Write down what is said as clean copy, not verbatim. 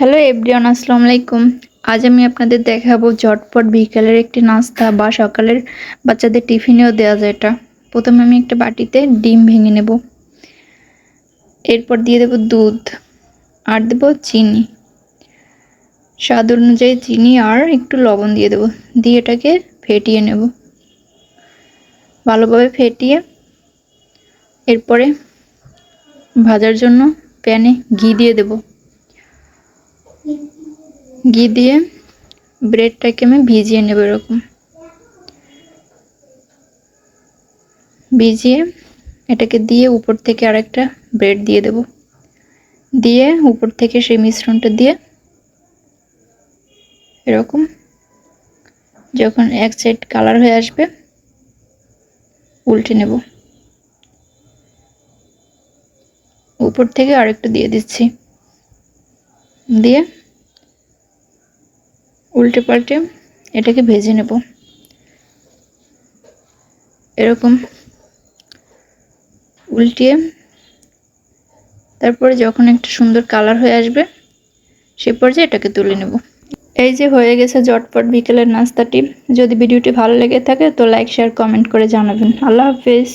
Hello everyone, আসসালামু আলাইকুম। আজ আমি আপনাদের দেখাবো ঝটপট বিকালের একটি নাস্তা বা সকালের বাচ্চাদের টিফিনেও দেওয়া যায় এটা। প্রথমে আমি একটা বাটিতে ডিম ভেঙে নেব, এরপর দিয়ে দেব দুধ আর দেব চিনি, স্বাদ অনুযায়ী চিনি আর একটু লবণ দিয়ে দেব, দিয়ে এটাকে ফেটিয়ে নেব ভালোভাবে। ফেটিয়ে এরপরে ভাজার জন্য প্যানে ঘি দিয়ে দেব। ঘি দিয়ে ব্রেডটাকে আমি ভিজিয়ে নেব, এরকম ভিজিয়ে এটাকে দিয়ে উপর থেকে আরেকটা ব্রেড দিয়ে দেব, দিয়ে উপর থেকে সেই মিশ্রণটা দিয়ে এরকম যখন এক সাইড কালার হয়ে আসবে উল্টে নেব। উপর থেকে আরেকটা দিয়ে দিচ্ছি, দিয়ে উল্টে পাল্টে এটাকে ভেজে নেব এরকম উল্টিয়ে। তারপরে যখন একটা সুন্দর কালার হয়ে আসবে সে পর্যায়ে এটাকে তুলে নেব। এই যে হয়ে গেছে ঝটপট বিকেলের নাস্তাটি। যদি ভিডিওটি ভালো লেগে থাকে তো লাইক শেয়ার কমেন্ট করে জানাবেন। আল্লাহ হাফেজ।